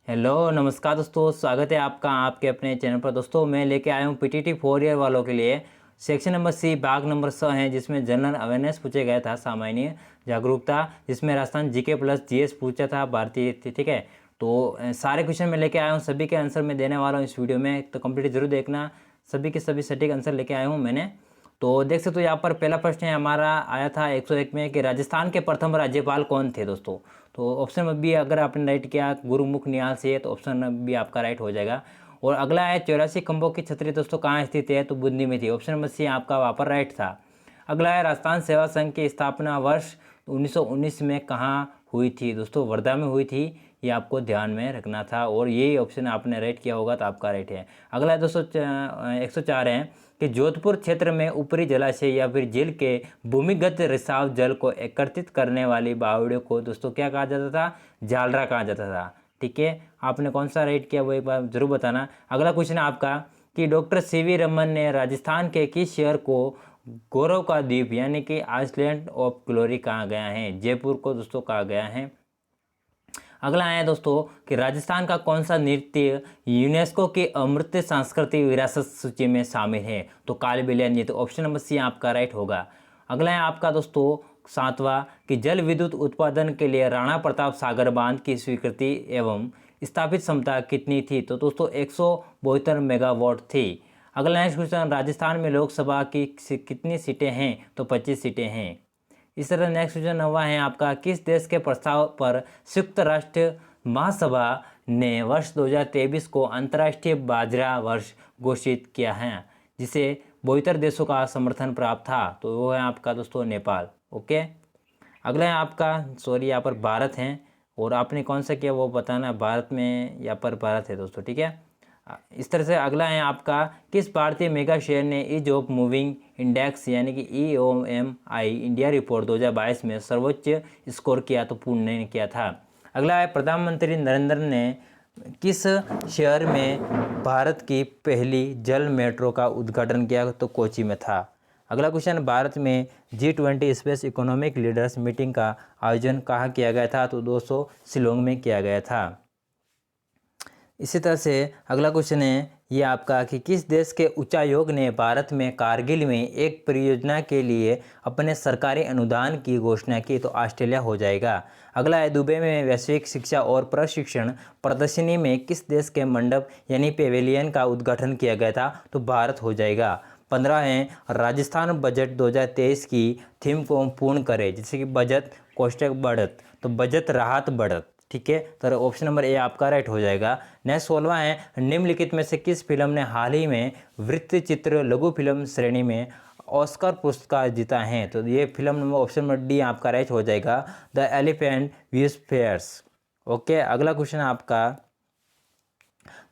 Hello नमस्कार दोस्तों, स्वागत है आपका आपके अपने चैनल पर। दोस्तों मैं लेके आया हूँ पीटीटी 4 ईयर वालों के लिए सेक्शन नंबर सी भाग नंबर 100 है, जिसमें जनरल अवेयरनेस पूछे गया था, सामान्य जागरूकता, जिसमें राजस्थान जीके प्लस जीएस पूछा था भारतीय। ठीक है, तो सारे क्वेश्चन मैं लेके आया हूँ, सभी के आंसर मैं देने वाला हूँ इस वीडियो में, तो कंप्लीट जरूर देखना। सभी के सभी सटीक आंसर लेके आया हूँ मैंने। तो देख सकते हो यहाँ पर पहला प्रश्न है हमारा आया था 101 में कि राजस्थान के प्रथम राज्यपाल कौन थे दोस्तों। तो ऑप्शन बी अगर आपने राइट किया गुरुमुख निहाल से, तो ऑप्शन बी आपका राइट हो जाएगा। और अगला है 84 खंभों की छतरी दोस्तों कहाँ स्थित है, तो बूंदी में थी। ऑप्शन नंबर सी आपका वहाँ पर राइट था। अगला है राजस्थान सेवा संघ की स्थापना वर्ष 1919 में कहाँ हुई थी दोस्तों, वर्धा में हुई थी, ये आपको ध्यान में रखना था। और यही ऑप्शन आपने राइट किया होगा तो आपका राइट है। अगला है दोस्तों 104 है कि जोधपुर क्षेत्र में ऊपरी जलाशय या फिर झील के भूमिगत रिसाव जल को एकत्रित करने वाली बावड़ियों को दोस्तों क्या कहा जाता था, जालरा कहा जाता था। ठीक है, आपने कौन सा राइट किया वो एक बार जरूर बताना। अगला क्वेश्चन है आपका कि डॉक्टर सीवी रमन ने राजस्थान के किस शहर को गौरव का द्वीप यानी कि आइसलैंड ऑफ ग्लोरी कहा गया है, जयपुर को दोस्तों कहा गया है। अगला है दोस्तों कि राजस्थान का कौन सा नृत्य यूनेस्को की अमृत सांस्कृतिक विरासत सूची में शामिल है, तो कालबेलिया नृत्य। ऑप्शन नंबर सी आपका राइट होगा। अगला है आपका दोस्तों 7वां कि जल विद्युत उत्पादन के लिए राणा प्रताप सागर बांध की स्वीकृति एवं स्थापित क्षमता कितनी थी, तो दोस्तों 172 मेगावाट थी। अगला नेक्स्ट क्वेश्चन, राजस्थान में लोकसभा की कितनी सीटें हैं, तो 25 सीटें हैं। इस तरह नेक्स्ट क्वेश्चन 9वां है आपका, किस देश के प्रस्ताव पर संयुक्त राष्ट्र महासभा ने वर्ष 2023 को अंतर्राष्ट्रीय बाजरा वर्ष घोषित किया है, जिसे 72 देशों का समर्थन प्राप्त था, तो वो है आपका दोस्तों नेपाल। ओके, अगला है आपका यहाँ पर भारत है, और आपने कौन सा किया वो बताना। भारत में यहाँ पर भारत है दोस्तों। ठीक है, इस तरह से अगला है आपका, किस भारतीय मेगा शेयर ने ईज ऑफ मूविंग इंडेक्स यानी कि EOMI इंडिया रिपोर्ट 2022 में सर्वोच्च स्कोर किया, तो पुणे ने किया था। अगला है प्रधानमंत्री नरेंद्र ने किस शहर में भारत की पहली जल मेट्रो का उद्घाटन किया, तो कोची में था। अगला क्वेश्चन, भारत में G20 space economic leaders meeting का आयोजन कहाँ किया गया था, तो दोस्तों शिलोंग में किया गया था। इसी तरह से अगला क्वेश्चन है ये आपका कि किस देश के उच्चायोग ने भारत में कारगिल में एक परियोजना के लिए अपने सरकारी अनुदान की घोषणा की, तो ऑस्ट्रेलिया हो जाएगा। अगला है दुबई में वैश्विक शिक्षा और प्रशिक्षण प्रदर्शनी में किस देश के मंडप यानी पेवेलियन का उद्घाटन किया गया था, तो भारत हो जाएगा। 15 है राजस्थान बजट 2023 की थीम को पूर्ण करें, जैसे कि बजट कोष्ठक बढ़त, तो बजट राहत बढ़त। ठीक है, तो ऑप्शन नंबर ए आपका राइट हो जाएगा। नेक्स्ट 16वां है निम्नलिखित में से किस फिल्म ने हाल ही में वृत्त चित्र लघु फिल्म श्रेणी में ऑस्कर पुरस्कार जीता है, तो ये film number option number D आपका राइट हो जाएगा, द एलिफेंट व्हिस्पेयर्स। ओके, अगला क्वेश्चन आपका,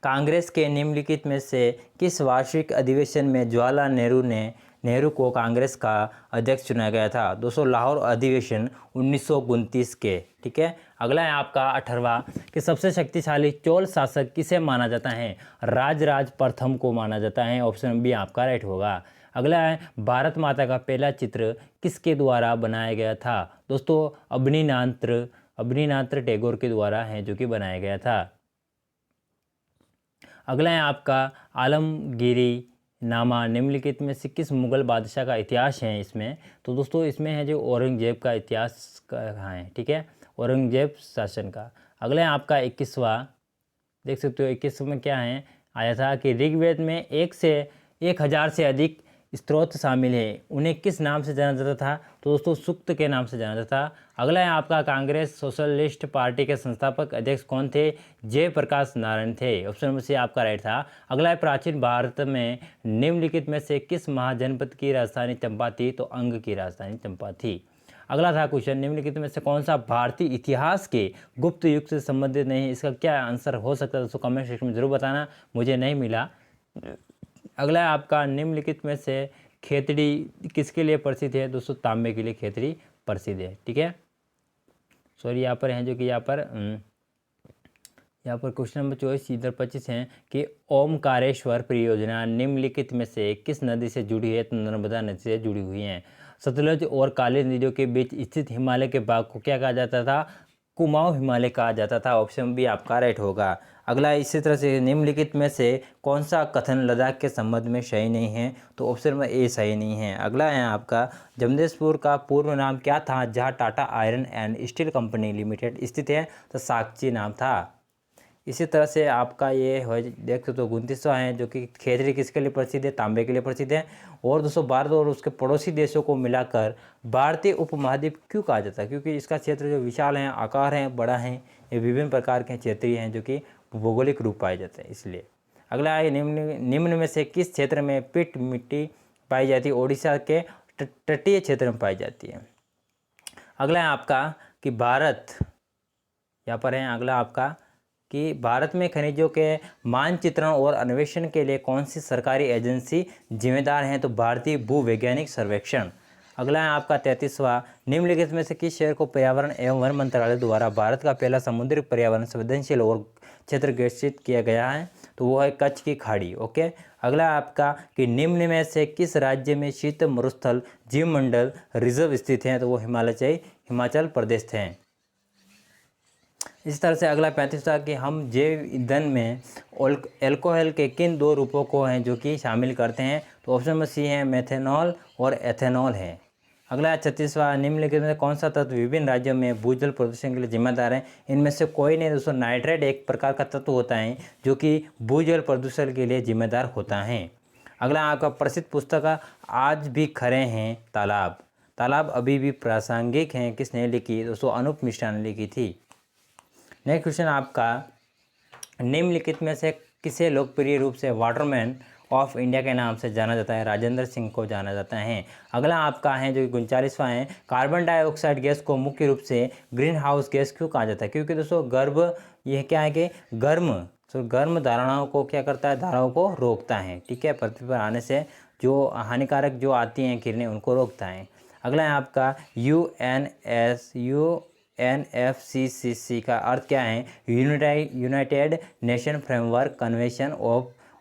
कांग्रेस के निम्नलिखित में से किस वार्षिक अधिवेशन में जवाहरलाल नेहरू को कांग्रेस का अध्यक्ष चुना गया था, दोस्तों लाहौर अधिवेशन 1929 के। ठीक है, अगला है आपका 18वां कि सबसे शक्तिशाली चोल शासक किसे माना जाता है, राजराज प्रथम को माना जाता है। ऑप्शन बी आपका राइट होगा। अगला है भारत माता का पहला चित्र किसके द्वारा बनाया गया था, दोस्तों अबनीनाथ टैगोर के द्वारा है जो कि बनाया गया था। अगला है आपका आलमगीरी नामा निम्नलिखित में से किस मुगल बादशाह का इतिहास है इसमें, तो दोस्तों इसमें है जो औरंगजेब का इतिहास कहाँ है। ठीक है, औरंगजेब शासन का। अगला है आपका 21वां, देख सकते हो 21 में क्या है आया था कि ऋग्वेद में 1000 से अधिक स्त्रोत शामिल है, उन्हें किस नाम से जाना जाता था, तो दोस्तों सूक्त के नाम से जाना जाता था। अगला है आपका कांग्रेस सोशलिस्ट पार्टी के संस्थापक अध्यक्ष कौन थे, जयप्रकाश नारायण थे। ऑप्शन नंबर सी आपका राइट था। अगला है प्राचीन भारत में निम्नलिखित में से किस महाजनपद की राजधानी चंपा थी, तो अंग की राजधानी चंपा थी। अगला था क्वेश्चन, निम्नलिखित में से कौन सा भारतीय इतिहास के गुप्त युग से संबंधित नहीं है, इसका क्या आंसर हो सकता है दोस्तों कमेंट सेक्शन में जरूर बताना, मुझे नहीं मिला। अगला है आपका निम्नलिखित में से खेतड़ी किसके लिए प्रसिद्ध है, दोस्तों तांबे के लिए खेतड़ी प्रसिद्ध है। ठीक है, सॉरी यहाँ पर हैं जो कि यहाँ पर क्वेश्चन नंबर 24 इधर 25 हैं कि ओमकारेश्वर परियोजना निम्नलिखित में से किस नदी से जुड़ी है, तो नर्मदा नदी से जुड़ी हुई हैं। सतलज और काली नदियों के बीच स्थित हिमालय के भाग को क्या कहा जाता था, कुमाऊं हिमालय कहा जाता था। ऑप्शन बी आपका राइट होगा। अगला इसी तरह से निम्नलिखित में से कौन सा कथन लद्दाख के संबंध में सही नहीं है, तो ऑप्शन में ए सही नहीं है। अगला है आपका जमशेदपुर का पूर्व नाम क्या था जहां Tata iron and steel company limited स्थित है, तो साकची नाम था। इसी तरह से आपका ये हो देख सकते हो 29वां है जो कि खेजड़ी किसके लिए प्रसिद्ध है, तांबे के लिए प्रसिद्ध है। और दोस्तों भारत और उसके पड़ोसी देशों को मिलाकर भारतीय उपमहाद्वीप क्यों कहा जाता है, क्योंकि इसका क्षेत्र जो विशाल है, आकार है, बड़ा है, ये विभिन्न प्रकार के क्षेत्रीय हैं जो कि भौगोलिक रूप पाए जाते हैं इसलिए। अगला है निम्न में से किस क्षेत्र में पिट मिट्टी पाई जाती है, ओडिशा के तटीय क्षेत्र में पाई जाती है। अगला है आपका कि भारत, यहाँ पर है अगला आपका कि भारत में खनिजों के मानचित्रण और अन्वेषण के लिए कौन सी सरकारी एजेंसी जिम्मेदार है, तो भारतीय भूवैज्ञानिक सर्वेक्षण। अगला है आपका 33वां निम्नलिखित में से किस शहर को पर्यावरण एवं वन मंत्रालय द्वारा भारत का पहला समुद्री पर्यावरण संवेदनशील और क्षेत्र घोषित किया गया है, तो वो है कच्छ की खाड़ी। ओके। अगला आपका कि निम्न में से किस राज्य में शीत मरुस्थल जीवमंडल रिजर्व स्थित है, तो वो हिमाचल प्रदेश है। इस तरह से अगला 35वां कि हम जैव ईंधन में एल्कोहल के किन दो रूपों को हैं जो कि शामिल करते हैं, तो ऑप्शन में सी है मेथेनॉल और एथेनॉल है। अगला 36वां निम्नलिखित में कौन सा तत्व विभिन्न राज्यों में भूजल प्रदूषण के लिए जिम्मेदार है, इनमें से कोई नहीं दोस्तों। नाइट्रेट एक प्रकार का तत्व होता है जो कि भूजल प्रदूषण के लिए जिम्मेदार होता है। अगला आपका प्रसिद्ध पुस्तक आज भी खड़े हैं तालाब, तालाब अभी भी प्रासंगिक हैं, किसने लिखी, दोस्तों अनूप मिश्रा ने लिखी थी। नेक्स्ट क्वेश्चन आपका निम्नलिखित में से किसे लोकप्रिय रूप से वाटरमैन ऑफ इंडिया के नाम से जाना जाता है, राजेंद्र सिंह को जाना जाता है। अगला आपका है जो कि 39वां है कार्बन डाइऑक्साइड गैस को मुख्य रूप से ग्रीन हाउस गैस क्यों कहा जाता है, क्योंकि दोस्तों यह क्या है कि गर्म धारणाओं को क्या करता है, धाराओं को रोकता है। ठीक है, पृथ्वी पर आने से जो हानिकारक जो आती हैं किरणें उनको रोकता है। अगला है आपका UNFCCC का अर्थ क्या है, United nation framework convention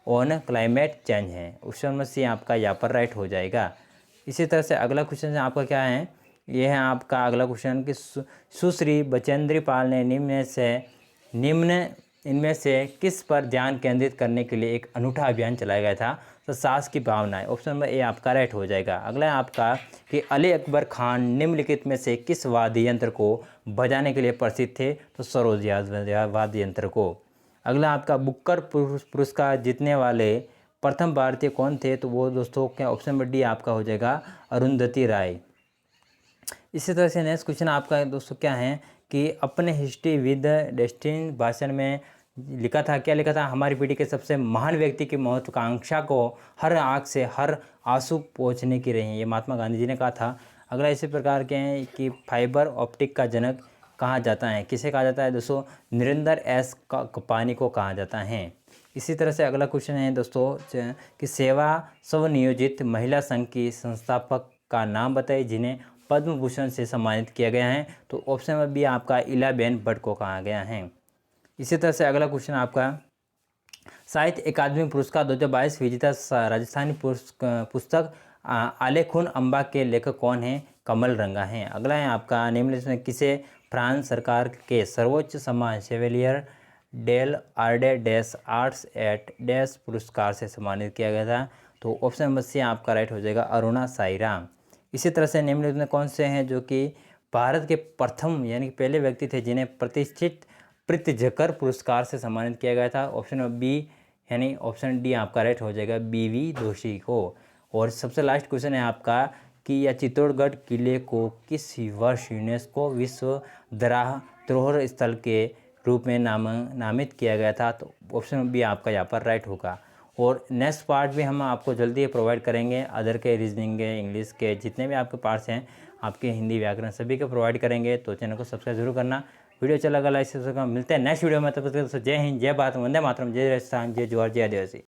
on climate change है। ऑप्शन में सी आपका यहाँ पर राइट हो जाएगा। इसी तरह से अगला क्वेश्चन आपका क्या है, ये है आपका अगला क्वेश्चन कि सुश्री बचेंद्री पाल ने निम्न इनमें से किस पर ध्यान केंद्रित करने के लिए एक अनूठा अभियान चलाया गया था, तो सास की भावनाएं। ऑप्शन नंबर ए आपका राइट हो जाएगा। अगला है आपका कि अली अकबर खान निम्नलिखित में से किस वाद्य यंत्र को बजाने के लिए प्रसिद्ध थे, तो सरोज वाद्य यंत्र को। अगला आपका बुकर पुरस्कार जीतने वाले प्रथम भारतीय कौन थे, तो वो दोस्तों क्या ऑप्शन नंबर डी आपका हो जाएगा अरुंधति राय। इसी तरह से नेक्स्ट क्वेश्चन आपका दोस्तों क्या है कि अपने हिस्ट्री विद डेस्टिन भाषण में लिखा था, क्या लिखा था, हमारी पीढ़ी के सबसे महान व्यक्ति की महत्वाकांक्षा को हर आँख से हर आंसू पहुँचने की रही, ये महात्मा गांधी जी ने कहा था। अगला इसी प्रकार के हैं कि फाइबर ऑप्टिक का जनक कहा जाता है, किसे कहा जाता है दोस्तों, नरेंद्र एस कपानी को कहा जाता है। इसी तरह से अगला क्वेश्चन है दोस्तों कि सेवा स्वनियोजित महिला संघ की संस्थापक का नाम बताइए जिन्हें पद्म भूषण से सम्मानित किया गया है, तो ऑप्शन में भी आपका इलाबेन भट्ट को कहा गया है। इसी तरह से अगला क्वेश्चन आपका साहित्य अकादमी पुरस्कार 2022 विजेता राजस्थानी पुस्तक आले खून अम्बा के लेखक कौन हैं, कमल रंगा हैं। अगला है आपका निम्नलिखित में किसे फ्रांस सरकार के सर्वोच्च सम्मान शेवेलियर डेल आर्डे डैश आर्ट्स एट डैश पुरस्कार से सम्मानित किया गया था, तो ऑप्शन नंबर सी आपका राइट हो जाएगा अरुणा साईराम। इसी तरह से निम्नलिखित में कौन से हैं जो कि भारत के प्रथम यानी कि पहले व्यक्ति थे जिन्हें प्रतिष्ठित प्रित्जकर पुरस्कार से सम्मानित किया गया था, ऑप्शन नंबर बी यानी ऑप्शन डी आपका राइट हो जाएगा BV जोशी को। और सबसे लास्ट क्वेश्चन है आपका कि यह चित्तौड़गढ़ किले को किस वर्ष यूनेस्को विश्व धरोहर स्थल के रूप में नामित किया गया था, तो ऑप्शन बी आपका यहाँ पर राइट होगा। और नेक्स्ट पार्ट भी हम आपको जल्दी प्रोवाइड करेंगे, अदर के रीजनिंग के इंग्लिश के जितने भी आपके पार्ट्स हैं आपके हिंदी व्याकरण सभी के प्रोवाइड करेंगे, तो चैनल को सब्सक्राइब जरूर करना। वीडियो अच्छा लगा लाइक से मिलते हैं नेक्स्ट वीडियो में, तब तक जय हिंद, जय भारत, वंदे मातरम, जय राजस्थान, जय जोहार, जय आदिवासी।